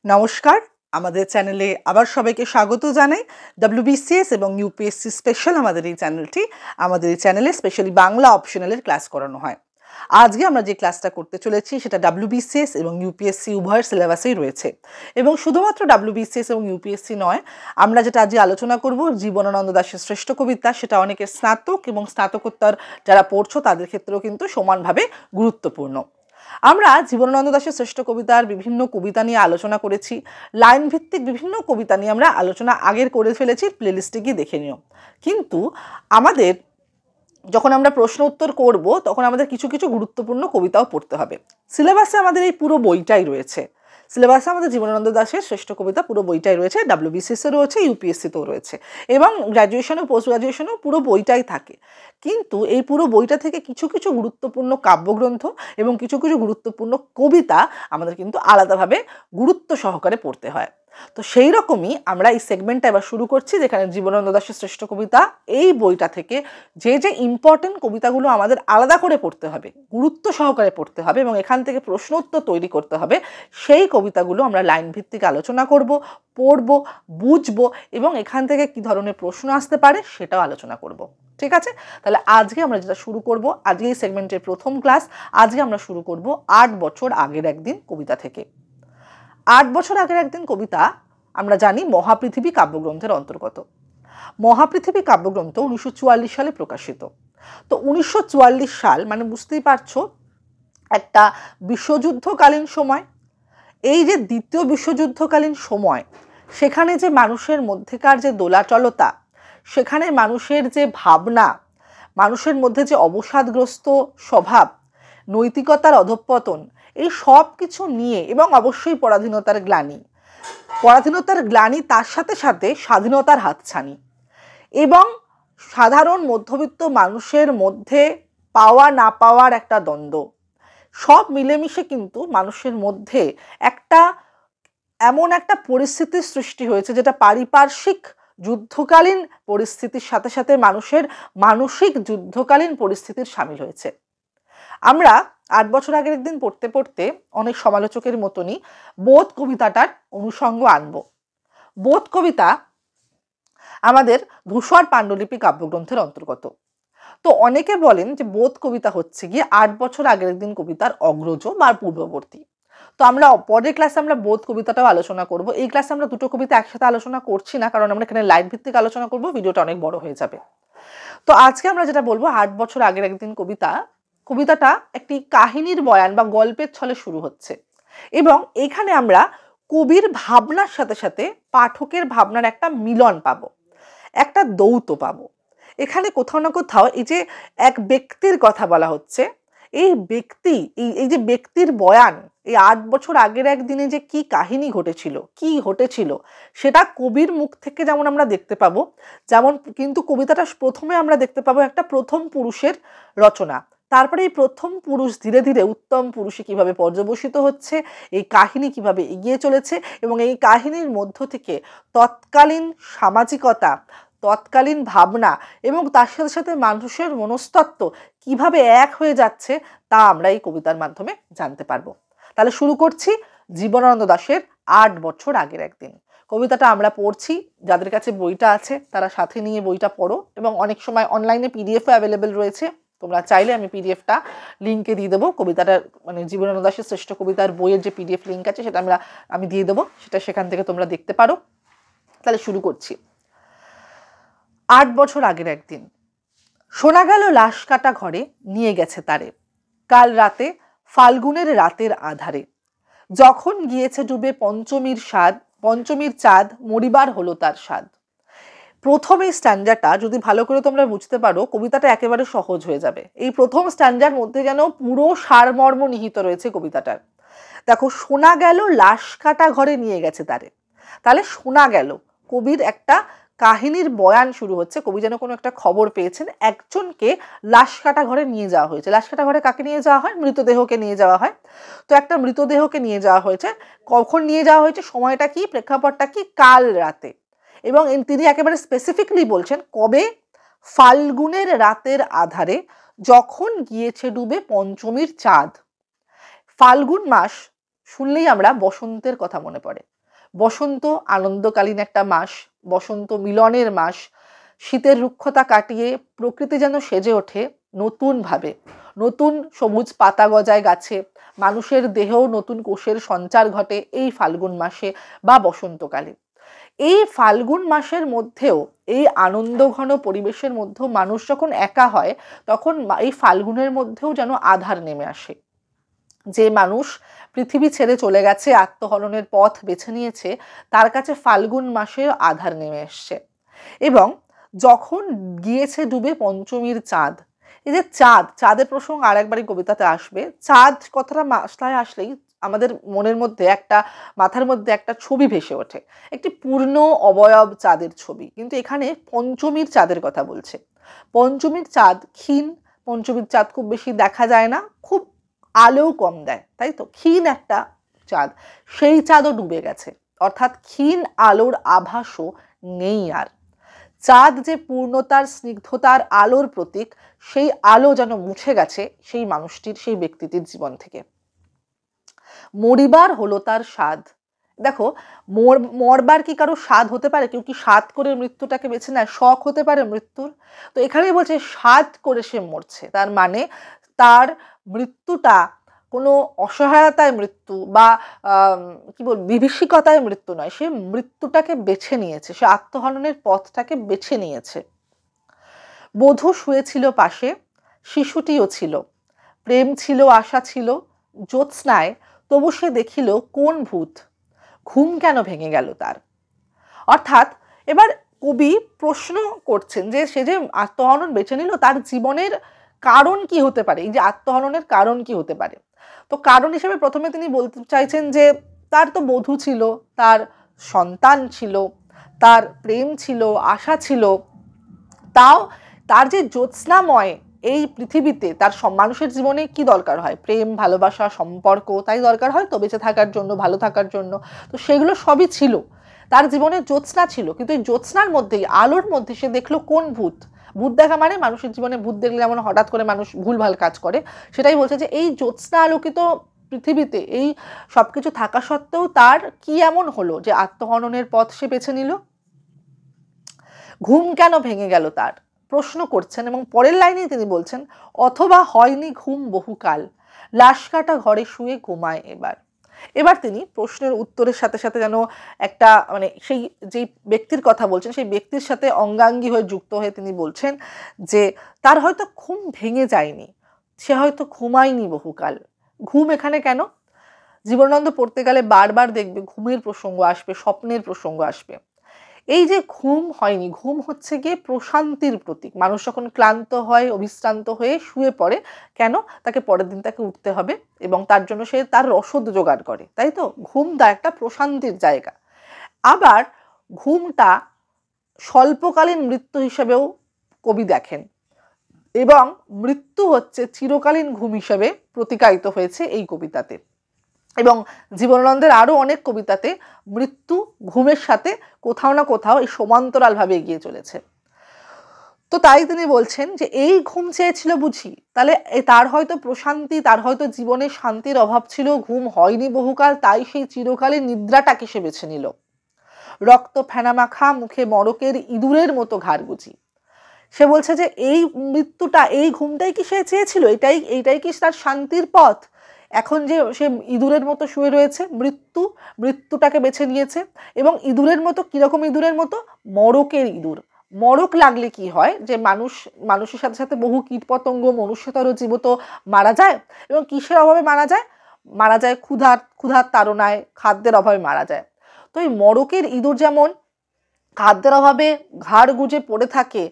নমস্কার, আমাদের চ্যানেলে আবার সবাইকে স্বাগত জানাই। WBCS এবং UPSC স্পেশাল আমাদের এই চ্যানেলে স্পেশালি বাংলা অপশনালের ক্লাস করানো হয়। আজকে আমরা যে ক্লাসটা করতে চলেছি সেটা WBCS এবং UPSC উভয়ের সিলেবাসেই রয়েছে এবং শুধুমাত্র WBCS এবং UPSC নয়, আমরা যেটা আজকে আলোচনা করব জীবনানন্দ দাশের শ্রেষ্ঠ কবিতা, সেটা অনেকের স্নাতক এবং স্নাতকোত্তর যারা পড়ছো তাদের ক্ষেত্রেও কিন্তু সমানভাবে গুরুত্বপূর্ণ। আমরা জীবনানন্দ দাশের শ্রেষ্ঠ কবিতার বিভিন্ন কবিতা নিয়ে আলোচনা করেছি, লাইন ভিত্তিক বিভিন্ন কবিতা নিয়ে আমরা আলোচনা আগের করে ফেলেছি, প্লেলিস্টে গিয়ে দেখে নিও। কিন্তু আমাদের যখন আমরা প্রশ্ন উত্তর করব তখন আমাদের কিছু কিছু গুরুত্বপূর্ণ কবিতাও পড়তে হবে। সিলেবাসে আমাদের এই পুরো বইটাই রয়েছে, সিলেবাসে আমাদের জীবনানন্দ দাশের শ্রেষ্ঠ কবিতা পুরো বইটাই রয়েছে, WBCS রয়েছে, UPSC-তেও রয়েছে এবং গ্র্যাজুয়েশন ও পোস্ট গ্র্যাজুয়েশনেও পুরো বইটাই থাকে। কিন্তু এই পুরো বইটা থেকে কিছু কিছু গুরুত্বপূর্ণ কাব্যগ্রন্থ এবং কিছু কিছু গুরুত্বপূর্ণ কবিতা আমাদের কিন্তু আলাদাভাবে গুরুত্ব সহকারে পড়তে হয়। তো সেই রকমই আমরা এই সেগমেন্টটা এবার শুরু করছি, যেখানে জীবনানন্দ দাশের শ্রেষ্ঠ কবিতা এই বইটা থেকে যে যে ইম্পর্টেন্ট কবিতাগুলো আমাদের আলাদা করে পড়তে হবে, গুরুত্ব সহকারে পড়তে হবে এবং এখান থেকে প্রশ্ন উত্তর তৈরি করতে হবে, সেই কবিতাগুলো আমরা লাইন ভিত্তিক আলোচনা করব, পড়ব, বুঝবো এবং এখান থেকে কি ধরনের প্রশ্ন আসতে পারে সেটাও আলোচনা করব। ঠিক আছে, তাহলে আজকে আমরা যেটা শুরু করব, আজকে এই সেগমেন্টের প্রথম ক্লাস, আজকে আমরা শুরু করব 8 বছর আগের একদিন কবিতা থেকে। 8 বছর আগের একদিন কবিতা আমরা জানি মহাপৃথিবী কাব্যগ্রন্থের অন্তর্গত। মহাপৃথিবী কাব্যগ্রন্থ 1944 সালে প্রকাশিত। তো 1944 সাল মানে বুঝতেই পারছো একটা বিশ্বযুদ্ধকালীন সময়। এই যে দ্বিতীয় বিশ্বযুদ্ধকালীন সময়, সেখানে যে মানুষের মধ্যেকার যে দোলাচলতা, সেখানে মানুষের যে ভাবনা, মানুষের মধ্যে যে অবসাদগ্রস্ত স্বভাব, নৈতিকতার অধঃপতন, এই সব কিছু নিয়ে এবং অবশ্যই পরাধীনতার গ্লানি, তার সাথে সাথে স্বাধীনতার হাতছানি এবং সাধারণ মধ্যবিত্ত মানুষের মধ্যে পাওয়া না পাওয়ার একটা দ্বন্দ্ব, সব মিলেমিশে কিন্তু মানুষের মধ্যে এমন একটা পরিস্থিতির সৃষ্টি হয়েছে যেটা পারিপার্শ্বিক যুদ্ধকালীন পরিস্থিতির সাথে সাথে মানুষের মানসিক যুদ্ধকালীন পরিস্থিতির সামিল হয়েছে। আমরা 8 বছর আগের একদিন পড়তে পড়তে অনেক সমালোচকের মতনই বোধ কবিতাটার অনুষঙ্গ আনব। বোধ কবিতা আমাদের ধূসর পাণ্ডুলিপি কাব্যগ্রন্থের অন্তর্গত। তো অনেকে বলেন যে বোধ কবিতা হচ্ছে গিয়ে 8 বছর আগের একদিন কবিতার অগ্রজ বা পূর্ববর্তী। তো আমরা পরের ক্লাসে আমরা বোধ কবিতাটাও আলোচনা করব। এই ক্লাসে আমরা দুটো কবিতা একসাথে আলোচনা করছি না, কারণ আমরা এখানে লাইন ভিত্তিক আলোচনা করব, ভিডিওটা অনেক বড় হয়ে যাবে। তো আজকে আমরা যেটা বলবো 8 বছর আগের একদিন কবিতাটা একটি কাহিনীর বয়ান বা গল্পের ছলে শুরু হচ্ছে এবং এখানে আমরা কবির ভাবনার সাথে সাথে পাঠকের ভাবনার একটা মিলন পাবো, একটা দৌত পাবো। এখানে কোথাও না কোথাও এই যে এক ব্যক্তির কথা বলা হচ্ছে, এই ব্যক্তি, এই যে ব্যক্তির বয়ান, এই 8 বছর আগের একদিনে যে কি কাহিনী ঘটেছিল সেটা কবির মুখ থেকে যেমন আমরা দেখতে পাবো, যেমন কিন্তু কবিতাটা প্রথমে আমরা দেখতে পাবো একটা প্রথম পুরুষের রচনা। তারপরে এই প্রথম পুরুষ ধীরে ধীরে উত্তম পুরুষে কিভাবে পর্যবসিত হচ্ছে, এই কাহিনী কিভাবে এগিয়ে চলেছে এবং এই কাহিনীর মধ্য থেকে তৎকালীন সামাজিকতা, তৎকালীন ভাবনা এবং তার সাথে সাথে মানুষের মনস্তত্ত্ব কিভাবে এক হয়ে যাচ্ছে তা আমরা এই কবিতার মাধ্যমে জানতে পারবো। তাহলে শুরু করছি জীবনানন্দ দাশের 8 বছর আগের একদিন। কবিতাটা আমরা পড়ছি, যাদের কাছে বইটা আছে তারা সাথে নিয়ে বইটা পড়ো এবং অনেক সময় অনলাইনে PDF-ও অ্যাভেলেবেল রয়েছে, তোমরা চাইলে আমি PDF-টা লিঙ্কে দিয়ে দেবো। কবিতাটা মানে জীবনানন্দ দাশের শ্রেষ্ঠ কবিতার বইয়ের যে PDF লিঙ্ক আছে সেটা আমি দিয়ে দেবো, সেখান থেকে তোমরা দেখতে পারো। তাহলে শুরু করছি। 8 বছর আগের একদিন। শোনা গেল লাশ কাটা ঘরে নিয়ে গেছে তারে, কাল রাতে ফাল্গুনের রাতের আধারে, যখন গিয়েছে ডুবে পঞ্চমীর চাঁদ, মরিবার হলো তার স্বাদ। প্রথম এই স্ট্যান্ডাটা যদি ভালো করে তোমরা বুঝতে পারো, কবিতাটা একেবারে সহজ হয়ে যাবে। এই প্রথম স্ট্যান্ডার মধ্যে যেন পুরো সারমর্ম নিহিত রয়েছে কবিতাটার। দেখো, শোনা গেল লাশ কাটা ঘরে নিয়ে গেছে তারে, তাহলে শোনা গেল, কবির একটা কাহিনীর বয়ান শুরু হচ্ছে। কবি যেন কোনো একটা খবর পেয়েছেন, একজনকে লাশ কাটা ঘরে নিয়ে যাওয়া হয়েছে। লাশ কাটা ঘরে কাকে নিয়ে যাওয়া হয়? মৃতদেহকে নিয়ে যাওয়া হয়। তো একটা মৃতদেহকে নিয়ে যাওয়া হয়েছে। কখন নিয়ে যাওয়া হয়েছে, সময়টা কি, প্রেক্ষাপটটা কি? কাল রাতে। এবং তিনি একেবারে স্পেসিফিকলি বলছেন কবে? ফাল্গুনের রাতের আধারে, যখন গিয়েছে ডুবে পঞ্চমীর চাঁদ। ফাল্গুন মাস শুনলেই আমরা বসন্তের কথা মনে পড়ে। বসন্ত আনন্দকালীন একটা মাস, বসন্ত মিলনের মাস। শীতের রুক্ষতা কাটিয়ে প্রকৃতি যেন সেজে ওঠে নতুনভাবে। নতুন সবুজ পাতা গজায় গাছে, মানুষের দেহেও নতুন কোষের সঞ্চার ঘটে এই ফাল্গুন মাসে বা বসন্তকালে। এই ফাল্গুন মাসের মধ্যেও, এই আনন্দঘন পরিবেশের মধ্যেও মানুষ যখন একা হয়, তখন এই ফাল্গুনের মধ্যেও যেন আধার নেমে আসে। যে মানুষ পৃথিবী ছেড়ে চলে গেছে, আত্মহননের পথ বেছে নিয়েছে, তার কাছে ফাল্গুন মাসের আধার নেমে এসছে। এবং যখন গিয়েছে ডুবে পঞ্চমীর চাঁদ, এই যে চাঁদ, চাঁদের প্রসঙ্গ আর একবারই কবিতাতে আসবে। চাঁদ কথাটা মাথায় আসলেই আমাদের মনের মধ্যে মাথার মধ্যে একটা ছবি ভেসে ওঠে, একটি পূর্ণ অবয়ব চাঁদের ছবি। কিন্তু এখানে পঞ্চমীর চাঁদের কথা বলছে। পঞ্চমীর চাঁদ ক্ষীণ, পঞ্চমীর চাঁদ খুব বেশি দেখা যায় না, খুব আলোও কম দেয়, তাই তো? ক্ষীণ একটা চাঁদ, সেই চাঁদও ডুবে গেছে, অর্থাৎ ক্ষীণ আলোর আভাসও নেই আর। চাঁদ যে পূর্ণতার, স্নিগ্ধতার, আলোর প্রতীক, সেই আলো যেন মুছে গেছে সেই মানুষটির, সেই ব্যক্তিটির জীবন থেকে। মরিবার হলো তার স্বাদ। দেখো, মরবার কি কারো স্বাদ হতে পারে? কেউ কি স্বাদ করে মৃত্যুটাকে বেছে নেয়? শখ হতে পারে মৃত্যুর? তো এখানেই বলছে স্বাদ করে সে মরছে। তার মানে তার মৃত্যুটা কোনো অসহায়তায় মৃত্যু বা কি বল বিভীষিকতায় মৃত্যু নয়, সে মৃত্যুটাকে বেছে নিয়েছে, সে আত্মহননের পথটাকে বেছে নিয়েছে। বধূ শুয়েছিল পাশে, শিশুটিও ছিল, প্রেম ছিল, আশা ছিল, জ্যোৎস্নায় তবু সে দেখিল কোন ভূত, ঘুম কেন ভেঙে গেল তার। অর্থাৎ এবার কবি প্রশ্ন করছেন যে সে যে আত্মহনন বেছে নিল, তার জীবনের কারণ কি হতে পারে, এই যে আত্মহননের কারণ কি হতে পারে। তো কারণ হিসেবে প্রথমে তিনি বলতে চাইছেন যে তার তো বধূ ছিল, তার সন্তান ছিল, তার প্রেম ছিল, আশা ছিল, তাও তার যে জ্যোৎস্নাময় এই পৃথিবীতে তার মানুষের জীবনে কি দরকার হয়? প্রেম, ভালোবাসা, সম্পর্ক, তাই দরকার হয় তো বেঁচে থাকার জন্য, ভালো থাকার জন্য। তো সেগুলো সবই ছিল, তার জীবনে জ্যোৎস্না ছিল। কিন্তু এই জ্যোৎস্নার মধ্যেই, আলোর মধ্যে সে দেখলো কোন ভূত। ভূত দেখা মানে মানুষের জীবনে ভূত দেখলে যেমন হঠাৎ করে মানুষ ভুলভাল কাজ করে, সেটাই বলছে যে এই জ্যোৎস্না আলোকিত পৃথিবীতে এই সবকিছু থাকা সত্ত্বেও তার কি এমন হলো যে আত্মহননের পথ সে বেছে নিল? ঘুম কেন ভেঙে গেল তার, প্রশ্ন করছেন। এবং পরের লাইনেই তিনি বলছেন, অথবা হয়নি ঘুম বহুকাল, লাশ কাটা ঘরে শুয়ে ঘুমায় এবার। এবার তিনি প্রশ্নের উত্তরের সাথে সাথে যেন একটা মানে সেই যেই ব্যক্তির কথা বলছেন, সেই ব্যক্তির সাথে অঙ্গাঙ্গী হয়ে যুক্ত হয়ে তিনি বলছেন যে তার হয়তো ঘুম ভেঙে যায়নি, সে হয়তো ঘুমায়নি বহুকাল। ঘুম এখানে কেন? জীবনানন্দ পড়তে গেলে বারবার দেখবে ঘুমের প্রসঙ্গ আসবে, স্বপ্নের প্রসঙ্গ আসবে। এই যে ঘুম হয়নি, ঘুম হচ্ছে গিয়ে প্রশান্তির প্রতীক। মানুষ যখন ক্লান্ত হয়, অবিশ্রান্ত হয়ে শুয়ে পড়ে, কেন? তাকে পরের দিন তাকে উঠতে হবে এবং তার জন্য সে তার রসদ জোগাড় করে, তাই তো? ঘুমটা একটা প্রশান্তির জায়গা। আবার ঘুমটা স্বল্পকালীন মৃত্যু হিসেবেও কবি দেখেন, এবং মৃত্যু হচ্ছে চিরকালীন ঘুম হিসেবে প্রতিকায়িত হয়েছে এই কবিতাতে। এবং জীবনানন্দের আরও অনেক কবিতাতে মৃত্যু ঘুমের সাথে কোথাও না কোথাও এই সমান্তরালভাবে এগিয়ে চলেছে। তো তাই তিনি বলছেন যে এই ঘুম চেয়েছিল বুঝি, তাহলে তার হয়তো প্রশান্তি, তার হয়তো জীবনে শান্তির অভাব ছিল, ঘুম হয়নি বহুকাল, তাই সেই চিরকালীন নিদ্রাটাকে সে বেছে নিল। রক্ত ফেনা মাখা মুখে মড়কের ইঁদুরের মতো ঘাড় গুজি। সে বলছে যে এই মৃত্যুটা, এই ঘুমটাই কি সে চেয়েছিল? এইটাই কি তার শান্তির পথ? এখন যে সে ইঁদুরের মতো শুয়ে রয়েছে, মৃত্যুটাকে বেছে নিয়েছে। এবং ইঁদুরের মতো, কিরকম ইঁদুরের মতো? মড়কের ইঁদুর। মড়ক লাগলে কি হয়, যে মানুষের সাথে সাথে বহু কীটপতঙ্গ, মনুষ্যতর জীব তো মারা যায়। এবং কিসের অভাবে মারা যায়? মারা যায় ক্ষুধার তাড়নায়, খাদ্যের অভাবে মারা যায়। তো এই মড়কের ইঁদুর যেমন খাদ্যের অভাবে ঘাড় গুজে পড়ে থাকে,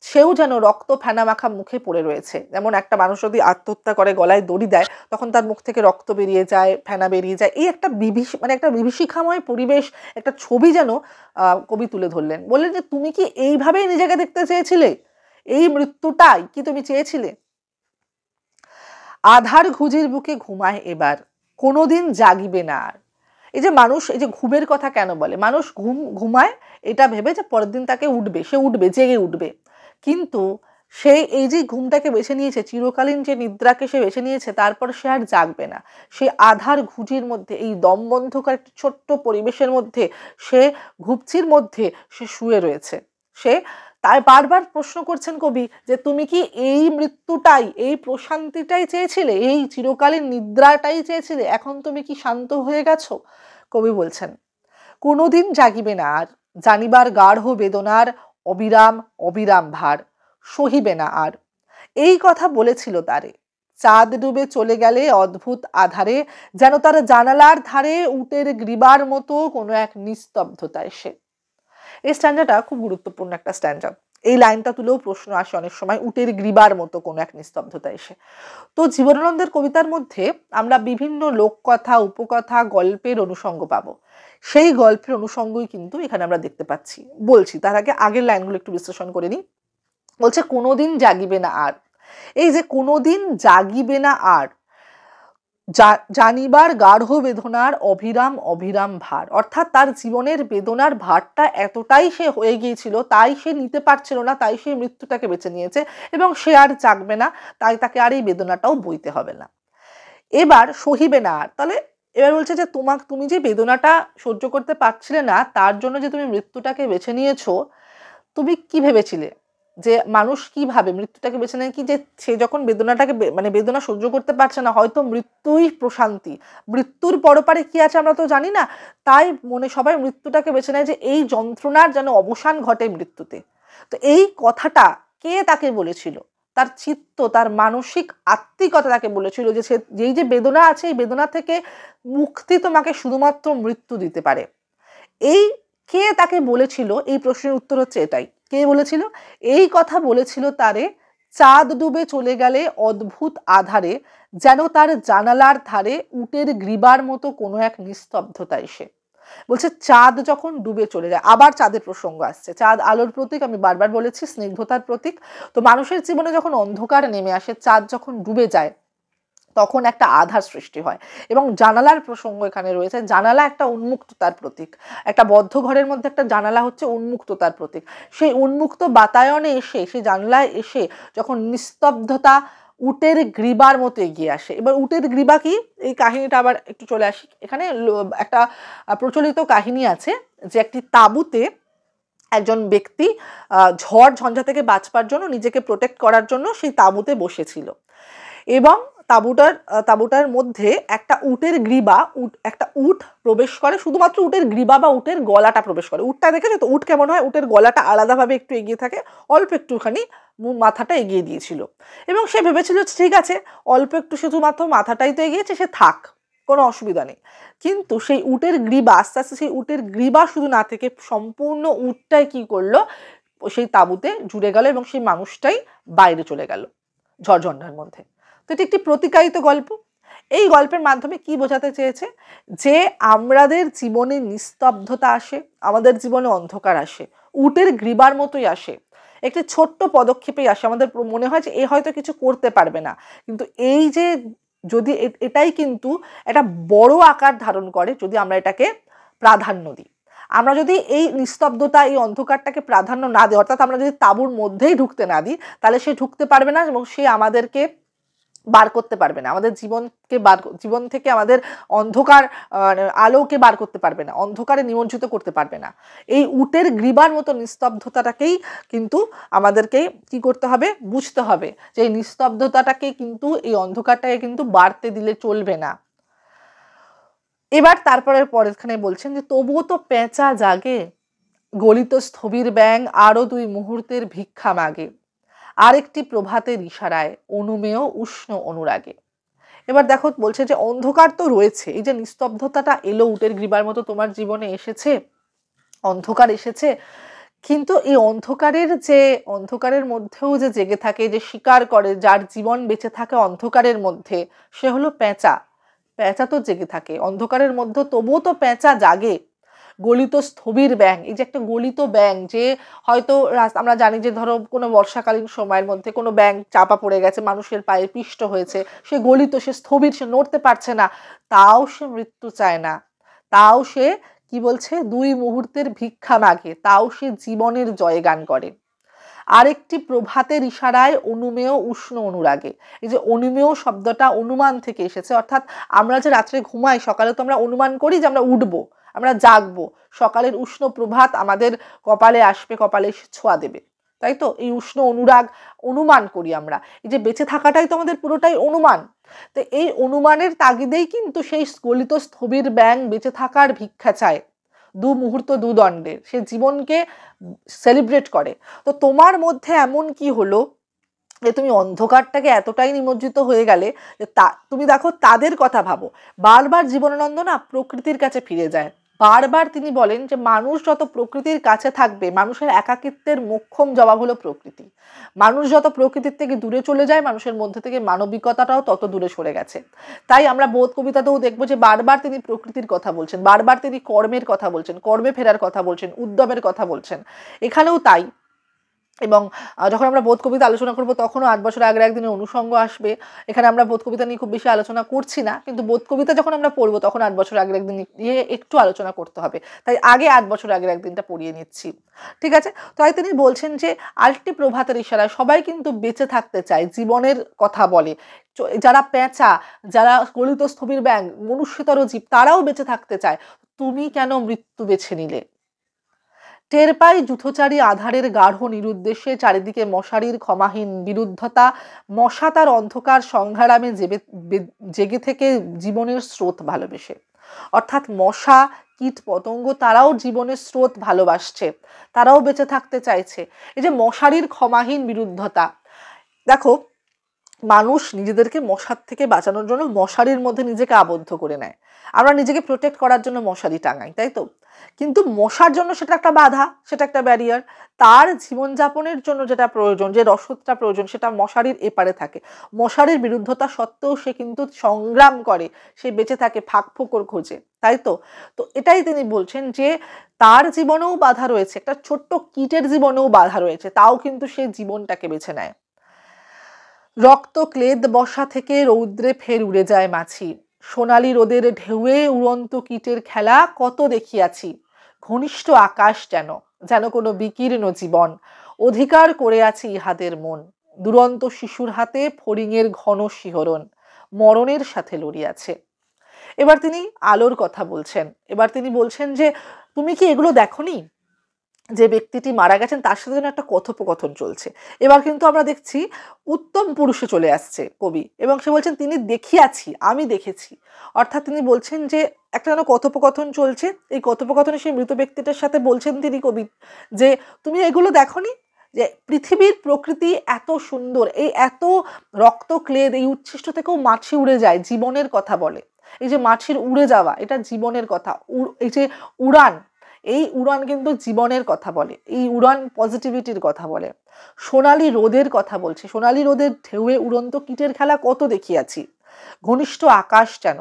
সেও যেন রক্ত ফেনা মাখা মুখে পড়ে রয়েছে। যেমন একটা মানুষ যদি আত্মহত্যা করে, গলায় দড়ি দেয়, তখন তার মুখ থেকে রক্ত বেরিয়ে যায়, ফেনা বেরিয়ে যায়। এই একটা একটা বিভীষিকাময় পরিবেশ, একটা ছবি যেন কবি তুলে ধরলেন। বললেন যে তুমি কি এইভাবেই নিজেকে দেখতে চেয়েছিলে? এই মৃত্যুটাই কি তুমি চেয়েছিলে? আধার ঘুজির বুকে ঘুমায় এবার, কোনোদিন জাগিবে না আর। এই যে মানুষ, এই যে ঘুমের কথা কেন বলে? মানুষ ঘুমায় এটা ভেবে যে পরের দিন তাকে উঠবে, সে উঠবে, জেগে উঠবে। কিন্তু সে এই যে ঘুমটাকে বেছে নিয়েছে, চিরকালীন যে নিদ্রাকে সে বেছে নিয়েছে, তারপর সে আর জাগবে না। সে আধার ঘুঁটির মধ্যে, এই দমবন্ধকার একটি ছোট্ট পরিবেশের মধ্যে, সে ঘুপচির মধ্যে সে শুয়ে রয়েছে। সে তাই বারবার প্রশ্ন করছেন কবি যে তুমি কি এই মৃত্যুটাই, এই প্রশান্তিটাই চেয়েছিলে, এই চিরকালীন নিদ্রাটাই চেয়েছিলে, এখন তুমি কি শান্ত হয়ে গেছো? কবি বলছেন কোনোদিন জাগিবে না আর, জানিবার গাঢ় বেদনার অবিরাম অবিরাম ভার, সহিবে না আর। এই কথা বলেছিল তারে। চাঁদ ডুবে চলে গেলে অদ্ভুত আধারে, যেন তার জানালার ধারে উটের গ্রীবার মতো কোনো এক নিস্তব্ধতা এসে। এই স্ট্যান্ডাটা খুব গুরুত্বপূর্ণ একটা স্ট্যান্ডা। এই লাইনটা তুলেও প্রশ্ন আসে অনেক সময়, উটের গ্রীবার মতো কোনো এক নিস্তব্ধতা এসে। তো জীবনানন্দের কবিতার মধ্যে আমরা বিভিন্ন লোককথা, উপকথা, গল্পের অনুষঙ্গ পাবো। সেই গল্পের অনুষঙ্গই কিন্তু এখানে আমরা দেখতে পাচ্ছি। বলছি তার আগে আগের লাইনগুলো একটু বিশ্লেষণ করে নিই। বলছে কোনোদিন জাগিবে না আর। এই যে কোনোদিন জাগিবে না আর, জানিবার গাঢ় বেদনার অবিরাম অবিরাম ভার, অর্থাৎ তার জীবনের বেদনার ভারটা এতটাই সে হয়ে গিয়েছিল, তাই সে নিতে পারছিল না, তাই সে মৃত্যুটাকে বেছে নিয়েছে এবং সে আর জাগবে না, তাই তাকে আর এই বেদনাটাও বইতে হবে না। এবার সহিবে না আর, তাহলে এবার বলছে যে তুমি যে বেদনাটা সহ্য করতে পারছিলে না, তার জন্য যে তুমি মৃত্যুটাকে বেছে নিয়েছো, তুমি কি ভেবেছিলে যে মানুষ কি ভাবে মৃত্যুটাকে বেছে নেয় কি, যে সে যখন বেদনাটাকে মানে বেদনা সহ্য করতে পারছে না, হয়তো মৃত্যুই প্রশান্তি, মৃত্যুর পরপারে কি আছে আমরা তো জানি না, তাই মনে সবাই মৃত্যুটাকে বেছে নেয় যে এই যন্ত্রণার যেন অবসান ঘটে মৃত্যুতে। তো এই কথাটা কে তাকে বলেছিল? তার চিত্ত, তার মানসিক আত্মিকতা তাকে বলেছিল যে সে যেই যে বেদনা আছে, এই বেদনা থেকে মুক্তি তোমাকে শুধুমাত্র মৃত্যু দিতে পারে। এই কে তাকে বলেছিল, এই প্রশ্নের উত্তর হচ্ছে এটাই। কে বলেছিল? এই কথা বলেছিল তারে চাঁদ ডুবে চলে গেলে অদ্ভুত আধারে, যেন তার জানালার ধারে উটের গ্রীবার মতো কোনো এক নিস্তব্ধতা এসে। বলছে চাঁদ যখন ডুবে চলে যায়, আবার চাঁদের প্রসঙ্গ আসছে। চাঁদ আলোর প্রতীক, আমি বারবার বলেছি, স্নিগ্ধতার প্রতীক। তো মানুষের জীবনে যখন অন্ধকার নেমে আসে, চাঁদ যখন ডুবে যায়, তখন একটা আধার সৃষ্টি হয়। এবং জানালার প্রসঙ্গ এখানে রয়েছে। জানালা একটা উন্মুক্ততার প্রতীক। একটা বদ্ধ ঘরের মধ্যে একটা জানালা হচ্ছে উন্মুক্ততার প্রতীক। সেই উন্মুক্ত বাতায়নে এসে, সেই জানালায় এসে যখন নিস্তব্ধতা উটের গ্রীবার মতো এগিয়ে আসে। এবার উটের গ্রীবা কি, এই কাহিনীটা আবার একটু চলে আসি। এখানে একটা প্রচলিত কাহিনী আছে যে একটি তাঁবুতে একজন ব্যক্তি ঝড় ঝঞ্ঝা থেকে বাঁচবার জন্য, নিজেকে প্রোটেক্ট করার জন্য সেই তাঁবুতে বসেছিল এবং তাঁবুটার মধ্যে একটা উটের গ্রীবা, একটা উট প্রবেশ করে, শুধুমাত্র উটের গ্রীবা বা উটের গলাটা প্রবেশ করে। উটটা দেখেছো তো, উট কেমন হয়, উটের গলাটা আলাদাভাবে একটু এগিয়ে থাকে, অল্প একটুখানি মাথাটা এগিয়ে দিয়েছিল এবং সে ভেবেছিল ঠিক আছে, অল্প একটু শুধুমাত্র মাথাটাই তো এগিয়েছে, সে থাক, কোনো অসুবিধা নেই। কিন্তু সেই উটের গ্রীবা আস্তে আস্তে, সেই উটের গ্রীবা শুধু না থেকে সম্পূর্ণ উটটাই কি করলো, সেই তাঁবুতে জুড়ে গেল এবং সেই মানুষটাই বাইরে চলে গেল ঝড়ঝঞ্ঝার মধ্যে। তো এটি একটি প্রতিকায়িত গল্প। এই গল্পের মাধ্যমে কি বোঝাতে চেয়েছে, যে আমাদের জীবনে নিস্তব্ধতা আসে, আমাদের জীবনে অন্ধকার আসে, উটের গ্রীবার মতোই আসে, একটি ছোট্ট পদক্ষেপেই আসে। আমাদের মনে হয় যে এ হয়তো কিছু করতে পারবে না, কিন্তু এই যে যদি এটাই কিন্তু একটা বড় আকার ধারণ করে যদি আমরা এটাকে প্রাধান্য দিই। আমরা যদি এই নিস্তব্ধতা, এই অন্ধকারটাকে প্রাধান্য না দিই, অর্থাৎ আমরা যদি তাঁবুর মধ্যেই ঢুকতে না দিই, তাহলে সে ঢুকতে পারবে না এবং সে আমাদেরকে বার করতে পারবে না, আমাদের জীবন থেকে আমাদের অন্ধকার আলোকে বার করতে পারবে না, অন্ধকারে নিমজ্জিত করতে পারবে না। এই উটের গ্রীবার মতো নিস্তব্ধতাটাকেই কিন্তু আমাদেরকে কি করতে হবে, বুঝতে হবে যে এই নিস্তব্ধতাটাকে কিন্তু, এই অন্ধকারটাকে কিন্তু বাড়তে দিলে চলবে না। এবার পরেরখানে বলছেন যে তবুও তো পেঁচা জাগে, গলিত স্থবির ব্যাং আরো 2 মুহূর্তের ভিক্ষা মাগে, আরেকটি প্রভাতের ইশারায় অনুমেয় উষ্ণ অনুরাগে। এবার দেখো বলছে যে অন্ধকার তো রয়েছে, এই যে নিস্তব্ধতাটা এলো, উটের গ্রীবার মতো তোমার জীবনে এসেছে, অন্ধকার এসেছে, কিন্তু এই অন্ধকারের মধ্যেও যে জেগে থাকে, যে শিকার করে, যার জীবন বেঁচে থাকে অন্ধকারের মধ্যে, সে হলো পেঁচা। পেঁচা তো জেগে থাকে অন্ধকারের মধ্যে, তবুও তো পেঁচা জাগে। গলিত স্থবির ব্যাং, এই যে একটা গলিত ব্যাং, যে হয়তো আমরা জানি যে ধরো কোনো বর্ষাকালীন সময়ের মধ্যে কোনো ব্যাং চাপা পড়ে গেছে, মানুষের পায়ে পিষ্ট হয়েছে, সে গলিত, সে স্থবির, সে নড়তে পারছে না, তাও সে মৃত্যু চায় না, তাও সে কি বলছে 2 মুহূর্তের ভিক্ষা মাগে, তাও সে জীবনের জয়গান করে। আরেকটি প্রভাতের ইশারায় অনুমেয় উষ্ণ অনুরাগে। এই যে অনুমেয় শব্দটা অনুমান থেকে এসেছে, অর্থাৎ আমরা যে রাত্রে ঘুমাই সকালে তো আমরা অনুমান করি যে আমরা উঠবো, আমরা জাগবো, সকালের উষ্ণ প্রভাত আমাদের কপালে আসবে, কপালে ছোঁয়া দেবে, তাই তো? এই উষ্ণ অনুরাগ অনুমান করি আমরা। এই যে বেঁচে থাকাটাই তো আমাদের পুরোটাই অনুমান। তো এই অনুমানের তাগিদেই কিন্তু সেই স্খলিত স্থবির ব্যাঙ বেঁচে থাকার ভিক্ষা চায়, দু মুহূর্ত দু দণ্ডের, সে জীবনকে সেলিব্রেট করে। তো তোমার মধ্যে এমন কি হলো যে তুমি অন্ধকারটাকে এতটাই নিমজ্জিত হয়ে গেলে যে তুমি দেখো তাদের কথা ভাবো। বারবার জীবনানন্দ না প্রকৃতির কাছে ফিরে যায়। বারবার তিনি বলেন যে মানুষ যত প্রকৃতির কাছে থাকবে, মানুষের একাকিত্বের মোক্ষম জবাব হলো প্রকৃতি। মানুষ যত প্রকৃতির থেকে দূরে চলে যায়, মানুষের মধ্যে থেকে মানবিকতাটাও তত দূরে সরে গেছে। তাই আমরা বোধ কবিতাতেও দেখবো যে বারবার তিনি প্রকৃতির কথা বলছেন, বারবার তিনি কর্মের কথা বলছেন, কর্মে ফেরার কথা বলছেন, উদ্যমের কথা বলছেন। এখানেও তাই। এবং যখন আমরা বোধ কবিতা আলোচনা করবো তখনও 8 বছর আগের একদিনের অনুষঙ্গ আসবে। এখানে আমরা বোধ কবিতা নিয়ে খুব বেশি আলোচনা করছি না, কিন্তু বোধ কবিতা যখন আমরা পড়বো তখন 8 বছর আগের একদিন নিয়ে একটু আলোচনা করতে হবে। তাই আগে 8 বছর আগের একদিনটা পড়িয়ে নিচ্ছি, ঠিক আছে? তাই তিনি বলছেন যে আরেকটি প্রভাতের ইশারায় সবাই কিন্তু বেঁচে থাকতে চায়, জীবনের কথা বলে। যারা পেঁচা, যারা স্খলিত স্থবির ব্যাঙ, মনুষ্যতর জীব, তারাও বেঁচে থাকতে চায়। তুমি কেন মৃত্যু বেছে নিলে? টের পাই যূথচারী আধারের গাঢ় নিরুদ্দেশ্যে, চারিদিকে মশারির ক্ষমাহীন বিরুদ্ধতা, মশা তার অন্ধকার সংগ্রামে জেগে থেকে জীবনের স্রোত ভালোবেসে। অর্থাৎ মশা, কীট পতঙ্গ তারাও জীবনের স্রোত ভালোবাসছে, তারাও বেঁচে থাকতে চাইছে। এই যে মশারির ক্ষমাহীন বিরুদ্ধতা, দেখো মানুষ নিজেদেরকে মশার থেকে বাঁচানোর জন্য মশারির মধ্যে নিজেকে আবদ্ধ করে নেয়। আমরা নিজেকে প্রোটেক্ট করার জন্য মশারি টাঙাই, তাই তো? কিন্তু মশার জন্য সেটা একটা বাধা, সেটা একটা ব্যারিয়ার। তার জীবনযাপনের জন্য যেটা প্রয়োজন, যে রসদটা প্রয়োজন, সেটা মশারির এপারে থাকে। মশারির বিরুদ্ধতা সত্ত্বেও সে কিন্তু সংগ্রাম করে, সে বেঁচে থাকে ফাঁক ফোকর খোঁজে, তাই তো? তো এটাই তিনি বলছেন যে তার জীবনেও বাধা রয়েছে, একটা ছোট্ট কীটের জীবনেও বাধা রয়েছে, তাও কিন্তু সে জীবনটাকে বেছে নেয়। রক্ত ক্লেদ বসা থেকে রৌদ্রে ফের উড়ে যায় মাছি, সোনালি রোদের ঢেউয়ে উড়ন্ত কীটের খেলা কত দেখিয়াছি। ঘনিষ্ঠ আকাশ যেন, যেন কোনো বিকীর্ণ জীবন, অধিকার করে আছে ইহাদের মন। দুরন্ত শিশুর হাতে ফড়িংয়ের ঘন শিহরণ, মরণের সাথে লড়িয়াছে। এবার তিনি আলোর কথা বলছেন। এবার তিনি বলছেন যে তুমি কি এগুলো দেখোনি? যে ব্যক্তিটি মারা গেছেন তার সাথে যেন একটা কথোপকথন চলছে। এবার কিন্তু আমরা দেখছি উত্তম পুরুষে চলে আসছে কবি, এবং সে বলছেন তিনি দেখিয়াছি, আমি দেখেছি। অর্থাৎ তিনি বলছেন যে একটা যেন কথোপকথন চলছে। এই কথোপকথনে সেই মৃত ব্যক্তিটার সাথে বলছেন তিনি কবি যে তুমি এগুলো দেখোনি? যে পৃথিবীর প্রকৃতি এত সুন্দর, এই এত রক্ত ক্লেদ, এই উচ্ছিষ্ট থেকেও মাছি উড়ে যায়, জীবনের কথা বলে। এই যে মাছির উড়ে যাওয়া, এটা জীবনের কথা। এই যে উড়ান, এই উড়ান কিন্তু জীবনের কথা বলে, এই উড়ান পজিটিভিটির কথা বলে। সোনালি রোদের কথা বলছে, সোনালি রোদের ঢেউয়ে উড়ন্ত কীটের খেলা কত দেখিয়াছি। ঘনিষ্ঠ আকাশ যেন,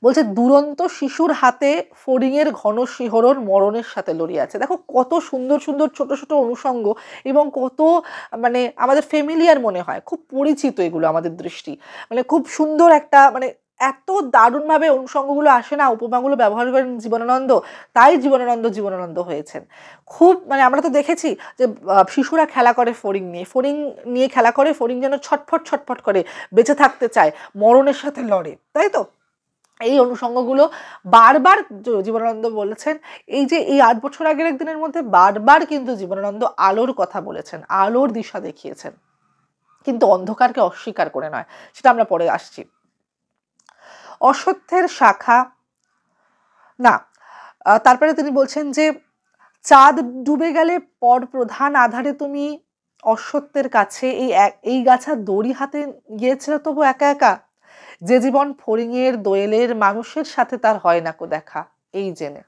বলছে দুরন্ত শিশুর হাতে ফড়িংয়ের ঘন শিহরণ মরণের সাথে লড়িয়াছে। দেখো কত সুন্দর সুন্দর ছোট ছোট অনুষঙ্গ, এবং কত মানে আমাদের ফ্যামিলিয়ার মনে হয়, খুব পরিচিত এগুলো আমাদের দৃষ্টি, মানে খুব সুন্দর একটা, মানে এত দারুণভাবে অনুষঙ্গগুলো আসে না, উপমাগুলো ব্যবহার করেন জীবনানন্দ, তাই জীবনানন্দ হয়েছেন। খুব মানে আমরা তো দেখেছি যে শিশুরা খেলা করে ফড়িং নিয়ে, ফড়িং নিয়ে খেলা করে, ফড়িং যেন ছটফট ছটফট করে বেঁচে থাকতে চায়, মরণের সাথে লড়ে, তাই তো? এই অনুষঙ্গগুলো বারবার জীবনানন্দ বলেছেন। এই যে এই 8 বছর আগের একদিনের মধ্যে বারবার কিন্তু জীবনানন্দ আলোর কথা বলেছেন, আলোর দিশা দেখিয়েছেন, কিন্তু অন্ধকারকে অস্বীকার করে নয়। সেটা আমরা পরে আসছি। অসত্যের শাখা না, তারপরে তিনি বলছেন যে চাঁদ ডুবে গেলে পর প্রধান আধারে তুমি অসত্যের কাছে এই গাছা দড়ি হাতে গিয়েছিল তবু একা একা। যে জীবন ফড়িংয়ের দোয়েলের মানুষের সাথে তার হয় না কো দেখা, এই জেনে।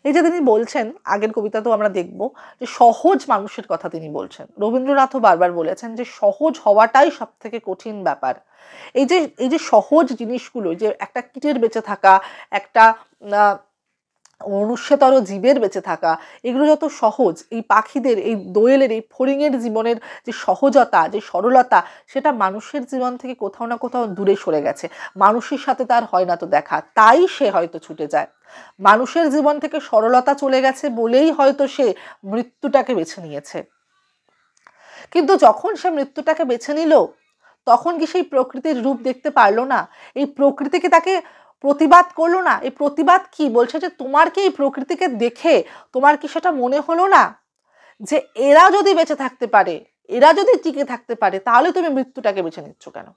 এই যে তিনি বলছেন, আগের কবিতাতেও আমরা দেখব যে সহজ মানুষের কথা তিনি বলছেন। রবীন্দ্রনাথও বারবার বলেছেন যে সহজ হওয়াটাই সব থেকে কঠিন ব্যাপার। এই যে সহজ জিনিসগুলো, যে একটা কীটের বেঁচে থাকা, একটা মনুষ্যতর জীবের বেঁচে থাকা, এগুলো যত সহজ, এই পাখিদের, এই দোয়েলের, এই ফড়িংয়ের জীবনের যে সহজতা, যে সরলতা, সেটা মানুষের জীবন থেকে কোথাও না কোথাও দূরে সরে গেছে। মানুষের সাথে তার হয় না তো দেখা, তাই সে হয়তো ছুটে যায়। মানুষের জীবন থেকে সরলতা চলে গেছে বলেই হয়তো সে মৃত্যুটাকে বেছে নিয়েছে। কিন্তু যখন সে মৃত্যুটাকে বেছে নিল, তখন কি সেই প্রকৃতির রূপ দেখতে পারলো না? এই প্রকৃতিকে তাকে প্রতিবাদ করলো না? এই প্রতিবাদ কি বলছে যে তোমার কি এই প্রকৃতিকে দেখে তোমার কি সেটা মনে হলো না যে এরা যদি বেঁচে থাকতে পারে, এরা যদি টিকে থাকতে পারে, তাহলে তুমি মৃত্যুটাকে বেছে নিচ্ছ কেন?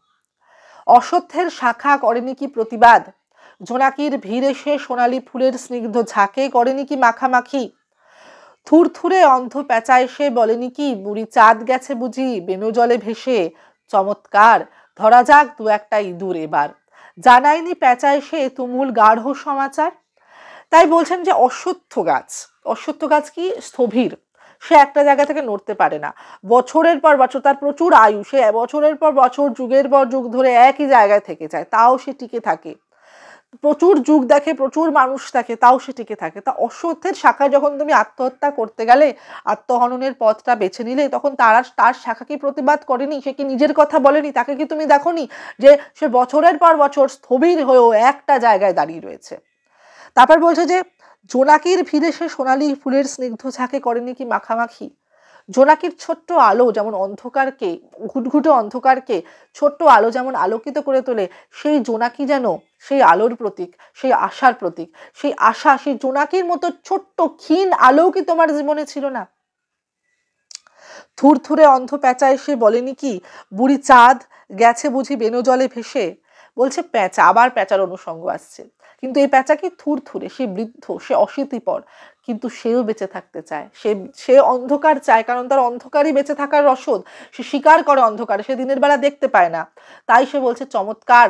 অশ্বত্থের শাখা করেনি কি প্রতিবাদ? জোনাকির ভিড় এসে সোনালি ফুলের স্নিগ্ধ ঝাঁকে করেনি কি মাখামাখি? থুরথুরে অন্ধ পেঁচা এসে বলেনি কি বুড়ি চাঁদ গেছে বুঝি বেনু জলে ভেসে? চমৎকার, ধরা যাক দু একটা ইঁদুর এবার। জানায়নি পেঁচা এসে তুমুল গাঢ় সমাচার? তাই বলছেন যে অশ্বত্থ গাছ কি স্থবির, সে একটা জায়গা থেকে নড়তে পারে না। বছরের পর বছর, তার প্রচুর আয়ু, সে বছরের পর বছর যুগের পর যুগ ধরে একই জায়গায় থেকে যায়, তাও সে টিকে থাকে। প্রচুর যুগ দেখে, প্রচুর মানুষ দেখে, তাও সে টিকে থাকে। তা অশ্বত্থের শাখায় যখন তুমি আত্মহত্যা করতে গেলে, আত্মহননের পথটা বেছে নিলে, তখন তার শাখা কি প্রতিবাদ করেনি? সে কি নিজের কথা বলেনি? তাকে কি তুমি দেখোনি যে সে বছরের পর বছর স্থবির হয়েও একটা জায়গায় দাঁড়িয়ে রয়েছে? তারপর বলছে যে জোনাকির ভিড়ে সে সোনালি ফুলের স্নিগ্ধ ঝাঁকে করেনি কি মাখামাখি? জোনাকির ছোট্ট আলো যেমন অন্ধকারকে, ঘুটঘুটে অন্ধকারকে ছোট্ট আলো যেমন আলোকিত করে তোলে, সেই জোনাকি যেন সেই আলোর প্রতীক, সেই আশার প্রতীক। সেই আশা, সেই জোনাকির মতো ছোট্ট ক্ষীণ আলো কি তোমার জীবনে ছিল না? থুরথুরে অন্ধ পেঁচা এসে বলেনি কি বুড়ি চাঁদ গেছে বুঝি বেনু জলে ভেসে? বলছে পেঁচা, আবার প্যাঁচার অনুষঙ্গ আসছে। কিন্তু এই প্যাঁচা কি থুরথুরে, সে বৃদ্ধ, সে অশীতিপর, কিন্তু সেও বেঁচে থাকতে চায়। সে অন্ধকার চায়, কারণ তার অন্ধকারই বেঁচে থাকার রসদ। সে শিকার করে অন্ধকারে, সে দিনের বেলা দেখতে পায় না। তাই সে বলছে চমৎকার,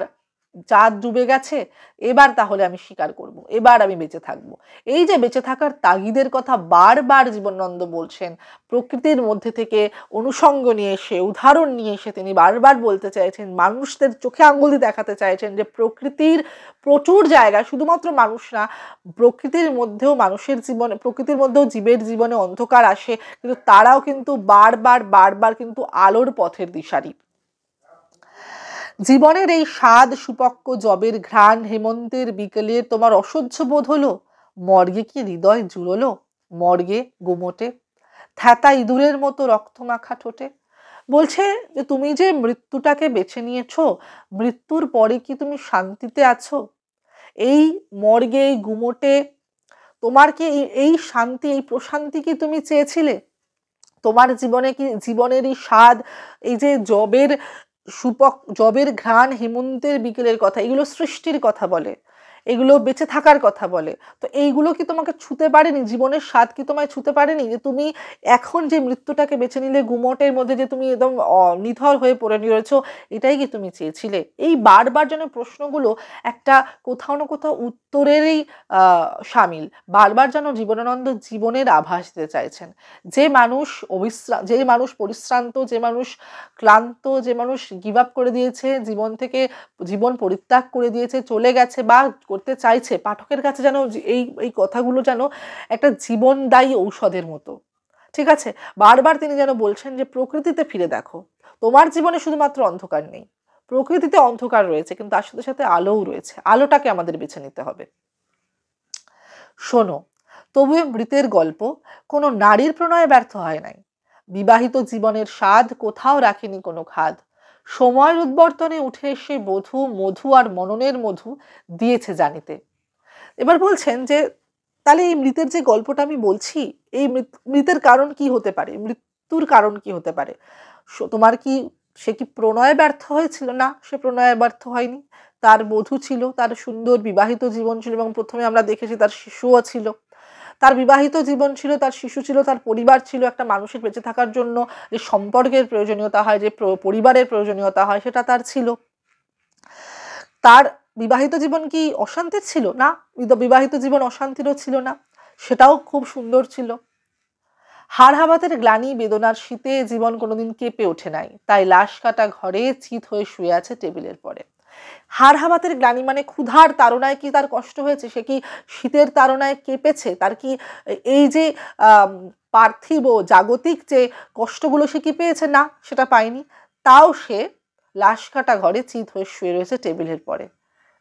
চাঁদ ডুবে গেছে, এবার তাহলে আমি শিকার করব, এবার আমি বেঁচে থাকব। এই যে বেঁচে থাকার তাগিদের কথা বারবার জীবনানন্দ বলছেন, প্রকৃতির মধ্যে থেকে অনুষঙ্গ নিয়ে এসে, উদাহরণ নিয়ে এসে তিনি বারবার বলতে চাইছেন, মানুষদের চোখে আঙ্গুল দিয়ে দেখাতে চাইছেন যে প্রকৃতির প্রচুর জায়গায়, শুধুমাত্র মানুষ না, প্রকৃতির মধ্যেও মানুষের জীবনে, প্রকৃতির মধ্যেও জীবের জীবনে অন্ধকার আসে, কিন্তু তারাও কিন্তু বারবার কিন্তু আলোর পথের দিশারি। জীবনের এই স্বাদ সুপক্ক জবের ঘ্রাণ হেমন্তের বিকেলে তোমার অসহ্য বোধ হলো? মর্গে কি হৃদয় জুড়লো? মর্গে গুমোটে থ্যাতা ইঁদুরের মতো রক্তমাখা ঠোঁটে? বলছে যে তুমি যে মৃত্যুটাকে বেছে নিয়েছো, মৃত্যুর পরে কি তুমি শান্তিতে আছো? এই মর্গে, এই গুমোটে তোমার কি এই শান্তি, এই প্রশান্তি কি তুমি চেয়েছিলে? তোমার জীবনে কি জীবনের এই স্বাদ, এই যে জবের ঘ্রাণ হেমন্তের বিকেলের কথা, এগুলো সৃষ্টির কথা বলে, এগুলো বেঁচে থাকার কথা বলে। তো এইগুলো কি তোমাকে ছুতে পারেনি? জীবনের স্বাদ কি তোমায় ছুতে পারেনি? যে তুমি এখন যে মৃত্যুটাকে বেছে নিলে, গুমটের মধ্যে যে তুমি একদম নিথর হয়ে পড়ে রয়েছো, এটাই কি তুমি চেয়েছিলে? এই বারবার যেন প্রশ্নগুলো একটা কোথাও না কোথাও উত্তরেরই সামিল। বারবার যেন জীবনানন্দ জীবনের আভাস দিতে চাইছেন। যে মানুষ পরিশ্রান্ত, যে মানুষ ক্লান্ত, যে মানুষ গিভ আপ করে দিয়েছে, জীবন থেকে জীবন পরিত্যাগ করে দিয়েছে, চলে গেছে বা করতে চাইছে, পাঠকের কাছে যেন এই কথাগুলো যেন একটা জীবনদায়ী ঔষধের মতো। ঠিক আছে, বারবার তিনি যেন বলছেন যে প্রকৃতিতে ফিরে দেখো, তোমার জীবনে শুধুমাত্র অন্ধকার নেই, প্রকৃতিতে অন্ধকার রয়েছে, কিন্তু তার সাথে সাথে আলোও রয়েছে। আলোটাকে আমাদের বেছে নিতে হবে। শোনো, তবুও মৃতের গল্প কোনো নারীর প্রণয়ে ব্যর্থ হয় নাই। বিবাহিত জীবনের স্বাদ কোথাও রাখেনি কোনো খাদ। সময়ের উদ্বর্তনে উঠে এসে বধূ মধু আর মননের মধু দিয়েছে জানিতে। এবার বলছেন যে তাহলে এই মৃতের যে গল্পটা আমি বলছি, এই মৃতের কারণ কি হতে পারে, মৃত্যুর কারণ কি হতে পারে? তোমার কি, সে কি প্রণয়ে ব্যর্থ হয়েছিল? না, সে প্রণয়ে ব্যর্থ হয়নি। তার বধূ ছিল, তার সুন্দর বিবাহিত জীবন ছিল, এবং প্রথমে আমরা দেখেছি তার শিশুও ছিল। তার বিবাহিত জীবন ছিল, তার শিশু ছিল, তার পরিবার ছিল। একটা মানুষের বেঁচে থাকার জন্য যে সম্পর্কের প্রয়োজনীয়তা হয়, যে পরিবারের প্রয়োজনীয়তা হয়, সেটা তার ছিল। তার বিবাহিত জীবন কি অশান্তির ছিল? না, বিবাহিত জীবন অশান্তিরও ছিল না, সেটাও খুব সুন্দর ছিল। হাড়হাবাতের গ্লানি বেদনার শীতে জীবন কোনোদিন কেঁপে ওঠে নাই, তাই লাশ কাটা ঘরে চিত হয়ে শুয়ে আছে টেবিলের পরে। হাড়হাবাতের গ্লানি মানে ক্ষুধার তাড়নায় কি তার কষ্ট হয়েছে? সে কি শীতের তাড়নায় কেঁপেছে? তার কি এই যে পার্থিব জাগতিক যে কষ্টগুলো সে কি পেয়েছে? না, সেটা পায়নি। তাও সে লাশ কাটা ঘরে চিত হয়ে শুয়ে রয়েছে টেবিলের পরে।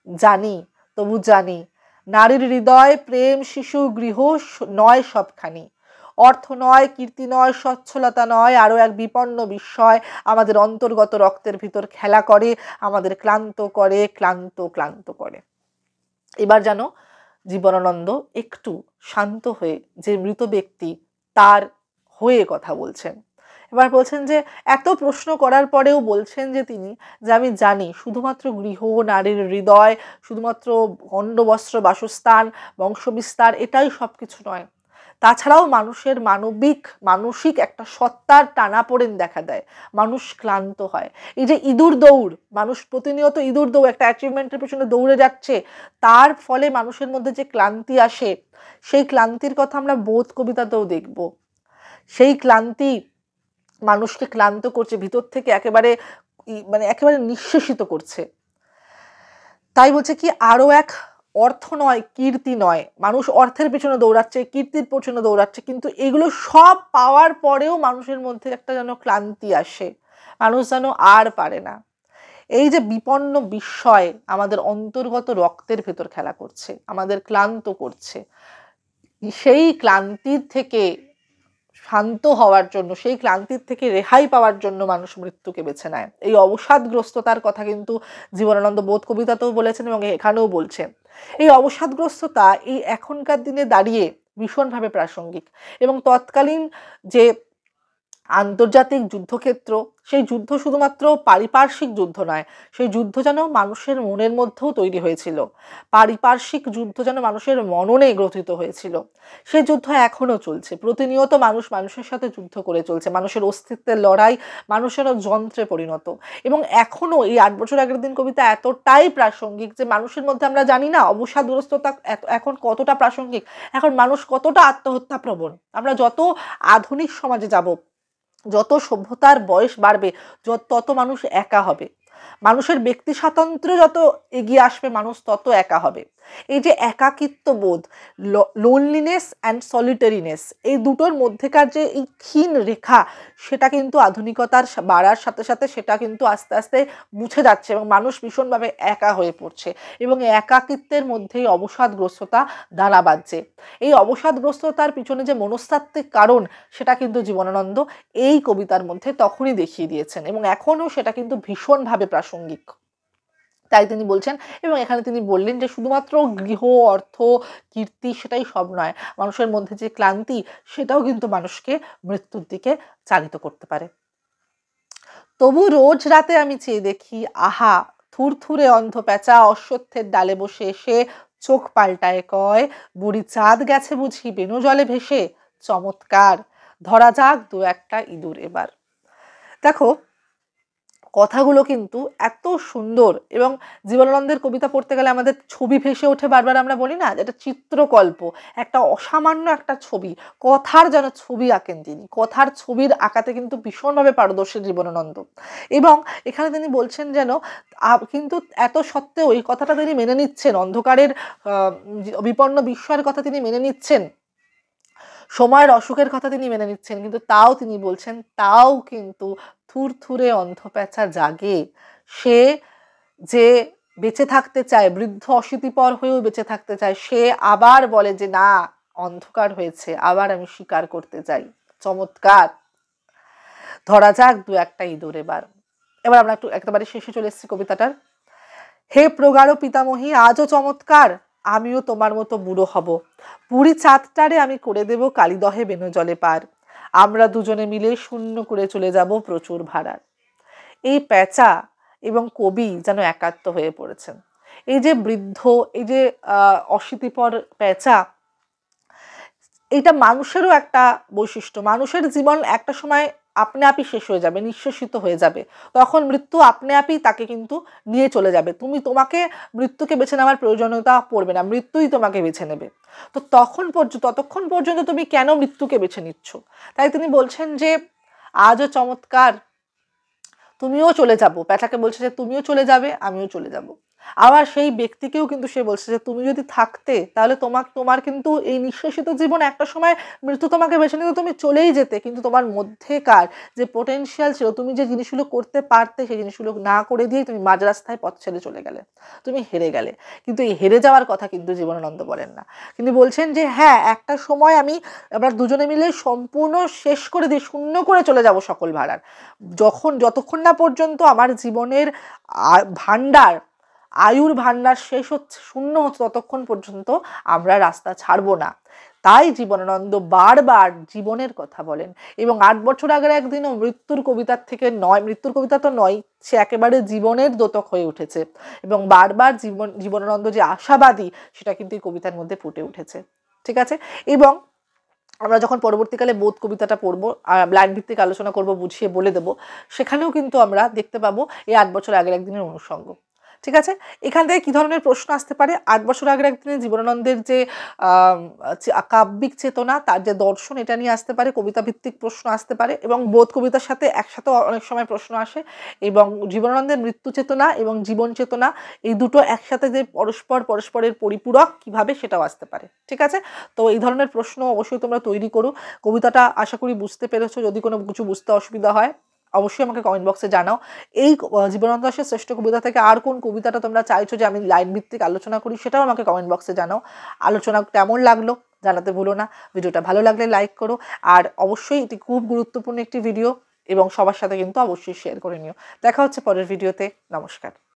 জানি, তবু জানি, নারীর হৃদয় প্রেম শিশু গৃহ নয় সবখানি। অর্থ নয়, কীর্তি নয়, সচ্ছলতা নয়, আরও এক বিপন্ন বিস্ময় আমাদের অন্তর্গত রক্তের ভিতর খেলা করে, আমাদের ক্লান্ত করে, ক্লান্ত করে। এবার যেন জীবনানন্দ একটু শান্ত হয়ে যে মৃত ব্যক্তি তার হয়ে কথা বলছেন। এবার বলছেন যে এত প্রশ্ন করার পরেও বলছেন যে তিনি, যে আমি জানি শুধুমাত্র গৃহ, নারীর হৃদয়, শুধুমাত্র অন্নবস্ত্র, বাসস্থান, বংশবিস্তার এটাই সব কিছু নয়। তাছাড়াও মানুষের মানসিক একটা সত্তার টানাপোড়েন দেখা দেয়, মানুষ ক্লান্ত হয়। এই যে ইঁদুর দৌড়, মানুষ প্রতিনিয়ত ইঁদুর দৌড় একটা অ্যাচিভমেন্টের পেছনে দৌড়ে যাচ্ছে, তার ফলে মানুষের মধ্যে যে ক্লান্তি আসে, সেই ক্লান্তির কথা আমরা বোধ কবিতাতেও দেখব। সেই ক্লান্তি মানুষকে ক্লান্ত করছে, ভিতর থেকে একেবারে নিঃশেষিত করছে। তাই বলছে কি, আরও এক অর্থ নয়, কীর্তি নয়। মানুষ অর্থের পেছনে দৌড়াচ্ছে, কীর্তির পেছনে দৌড়াচ্ছে, কিন্তু এগুলো সব পাওয়ার পরেও মানুষের মধ্যে একটা যেন ক্লান্তি আসে, মানুষ যেন আর পারে না। এই যে বিপন্ন বিস্ময় আমাদের অন্তর্গত রক্তের ভেতর খেলা করছে, আমাদের ক্লান্ত করছে, সেই ক্লান্তির থেকে শান্ত হওয়ার জন্য, সেই ক্লান্তির থেকে রেহাই পাওয়ার জন্য মানুষ মৃত্যুকে বেছে নেয়। এই অবসাদগ্রস্ততার কথা কিন্তু জীবনানন্দ বোধ কবিতাতেও বলেছেন এবং এখানেও বলছেন। এই অবসাদগ্রস্ততা এই এখনকার দিনে দাঁড়িয়ে ভীষণভাবে প্রাসঙ্গিক, এবং তৎকালীন যে আন্তর্জাতিক যুদ্ধক্ষেত্র, সেই যুদ্ধ শুধুমাত্র পারিপার্শ্বিক যুদ্ধ নয়, সেই যুদ্ধ যেন মানুষের মনের মধ্যেও তৈরি হয়েছিল, পারিপার্শ্বিক যুদ্ধ যেন মানুষের মননে গ্রথিত হয়েছিল। সেই যুদ্ধ এখনও চলছে, প্রতিনিয়ত মানুষ মানুষের সাথে যুদ্ধ করে চলছে, মানুষের অস্তিত্বের লড়াই মানুষেরও যন্ত্রে পরিণত। এবং এখনও এই 8 বছর আগের দিন কবিতা এতটাই প্রাসঙ্গিক যে মানুষের মধ্যে আমরা জানি না অবসাদগ্রস্ততা এখন কতটা প্রাসঙ্গিক, এখন মানুষ কতটা আত্মহত্যা প্রবণ। আমরা যত আধুনিক সমাজে যাব, যত সভ্যতার বয়স বাড়বে, তত মানুষ একা হবে, মানুষের ব্যক্তি স্বাতন্ত্র্য যত এগিয়ে আসবে, মানুষ তত একা হবে। এই যে একাকিত্ব বোধ, লোনলিনেস অ্যান্ড সলিটারিনেস, এই দুটোর মধ্যেকার যে এই ক্ষীণ রেখা, সেটা কিন্তু আধুনিকতার বাড়ার সাথে সাথে সেটা কিন্তু আস্তে আস্তে মুছে যাচ্ছে এবং মানুষ ভীষণভাবে একা হয়ে পড়ছে, এবং এই একাকিত্বের মধ্যেই অবসাদগ্রস্ততা দানা বাঁধছে। এই অবসাদগ্রস্ততার পিছনে যে মনস্তাত্ত্বিক কারণ, সেটা কিন্তু জীবনানন্দ এই কবিতার মধ্যে তখনই দেখিয়ে দিয়েছেন, এবং এখনও সেটা কিন্তু ভীষণভাবে প্রাসঙ্গিক। তাই তিনি বলছেন, এবং এখানে তিনি বললেন যে শুধুমাত্র গৃহ, অর্থ, কীর্তি সেটাই সব নয়, মানুষের মধ্যে যে ক্লান্তি, সেটাও কিন্তু মানুষকে মৃত্যুর দিকে চালিত করতে পারে। তবু রোজ রাতে আমি চেয়ে দেখি, আহা থুরথুরে অন্ধ প্যাঁচা অশ্বত্থের ডালে বসে এসে চোখ পাল্টায় কয়, বুড়ি চাঁদ গেছে বুঝি বেনু জলে ভেসে, চমৎকার, ধরা যাক 2-1টা ইঁদুর এবার। দেখো, কথাগুলো কিন্তু এত সুন্দর, এবং জীবনানন্দের কবিতা পড়তে গেলে আমাদের ছবি ভেসে ওঠে বারবার। আমরা বলি না, এটা চিত্রকল্প, একটা অসামান্য একটা ছবি, কথার যেন ছবি আঁকেন তিনি, কথার ছবির আঁকাতে কিন্তু ভীষণভাবে পারদর্শী জীবনানন্দ। এবং এখানে তিনি বলছেন যেন, কিন্তু এত সত্ত্বেও এই কথাটা তিনি মেনে নিচ্ছেন, অন্ধকারের বিপন্ন বিস্ময়ের কথা তিনি মেনে নিচ্ছেন, সময়ের অসুখের কথা তিনি মেনে নিচ্ছেন, কিন্তু তাও তিনি বলছেন, তাও কিন্তু থুরথুরে অন্ধ প্যাঁচা জাগে। সে যে বেঁচে থাকতে চায়, বৃদ্ধ অশীতিপর হয়েও বেঁচে থাকতে চায়, সে আবার বলে যে না, অন্ধকার হয়েছে, আবার আমি শিকার করতে চাই, চমৎকার, ধরা যাক 2-1টা ইঁদুর এবার। এবার আমরা একটু একেবারে শেষে চলে এসেছি কবিতাটার। হে প্রগাঢ় পিতামহী, আজও চমৎকার, আমিও তোমার মতো বুড়ো হব, বুড়ি চাঁদটারে আমি করে দেব কালিদহে বেনু জলে পার, আমরা দুজনে মিলে শূন্য করে চলে যাব প্রচুর ভাড়ার। এই প্যাঁচা এবং কবি যেন একাত্ম হয়ে পড়েছেন। এই যে বৃদ্ধ, এই যে অশীতিপর প্যাঁচা, এটা মানুষেরও একটা বৈশিষ্ট্য। মানুষের জীবন একটা সময় আপনি আপই শেষ হয়ে যাবে, নিঃশেষিত হয়ে যাবে, তখন মৃত্যু আপনি আপই তাকে কিন্তু নিয়ে চলে যাবে। তোমাকে মৃত্যুকে বেছে নেওয়ার প্রয়োজনীয়তা পড়বে না, মৃত্যুই তোমাকে বেছে নেবে। তো ততক্ষণ পর্যন্ত তুমি কেন মৃত্যুকে বেছে নিচ্ছ? তাই তিনি বলছেন যে আজও চমৎকার, তুমিও চলে যাবো, প্যাঁচাকে বলছে যে তুমিও চলে যাবে, আমিও চলে যাব। আবার সেই ব্যক্তিকেও কিন্তু সে বলছে যে তুমি যদি থাকতে তাহলে তোমার কিন্তু এই নিঃশেষিত জীবন একটা সময় মৃত্যু তোমাকে বেছে নিতে তুমি চলেই যেতে, কিন্তু তোমার মধ্যেকার যে পোটেনশিয়াল ছিল, তুমি যে জিনিসগুলো করতে পারতে সেই জিনিসগুলো না করে দিয়ে তুমি মাঝ রাস্তায় পথ ছেড়ে চলে গেলে, তুমি হেরে গেলে। কিন্তু এই হেরে যাওয়ার কথা কিন্তু জীবনানন্দ বলেন না। কিন্তু বলছেন যে হ্যাঁ, একটা সময় আমরা দুজনে মিলে সম্পূর্ণ শেষ করে দিয়ে শূন্য করে চলে যাব সকল ভাড়ার, যতক্ষণ না পর্যন্ত আমার জীবনের ভান্ডার, আয়ুর ভান্ডার শেষ হচ্ছে, শূন্য হচ্ছে, ততক্ষণ পর্যন্ত আমরা রাস্তা ছাড়বো না। তাই জীবনানন্দ বারবার জীবনের কথা বলেন। এবং 8 বছর আগের একদিনও মৃত্যুর কবিতার থেকে নয়, মৃত্যুর কবিতা তো নয়, সে একেবারে জীবনের দ্যোতক হয়ে উঠেছে। এবং বারবার জীবনানন্দ যে আশাবাদী সেটা কিন্তু এই কবিতার মধ্যে ফুটে উঠেছে। ঠিক আছে। এবং আমরা যখন পরবর্তীকালে বোধ কবিতাটা পড়বো, লাইন ভিত্তিক আলোচনা করব, বুঝিয়ে বলে দেবো, সেখানেও কিন্তু আমরা দেখতে পাবো এই 8 বছর আগের একদিনের অনুষঙ্গ। ঠিক আছে। এখান থেকে কি ধরনের প্রশ্ন আসতে পারে? 8 বছর আগের একদিনে জীবনানন্দের যে কাব্যিক চেতনা, তার যে দর্শন, এটা নিয়ে আসতে পারে, কবিতা ভিত্তিক প্রশ্ন আসতে পারে। এবং বোধ কবিতার সাথে একসাথে অনেক সময় প্রশ্ন আসে। এবং জীবনানন্দের মৃত্যু চেতনা এবং জীবন চেতনা, এই দুটো একসাথে যে পরস্পরের পরিপূরক কিভাবে, সেটাও আসতে পারে। ঠিক আছে। তো এই ধরনের প্রশ্ন অবশ্যই তোমরা তৈরি করো। কবিতাটা আশা করি বুঝতে পেরেছো। যদি কোনো কিছু বুঝতে অসুবিধা হয় অবশ্যই আমাকে কমেন্ট বক্সে জানাও। এই জীবনানন্দ দাশের শ্রেষ্ঠ কবিতা থেকে আর কোন কবিতাটা তোমরা চাইছো যে আমি লাইন ভিত্তিক আলোচনা করি, সেটাও আমাকে কমেন্ট বক্সে জানাও। আলোচনা কেমন লাগলো জানাতে ভুলো না। ভিডিওটা ভালো লাগলে লাইক করো। আর অবশ্যই এটি খুব গুরুত্বপূর্ণ একটি ভিডিও, এবং সবার সাথে কিন্তু অবশ্যই শেয়ার করে নিও। দেখা হচ্ছে পরের ভিডিওতে। নমস্কার।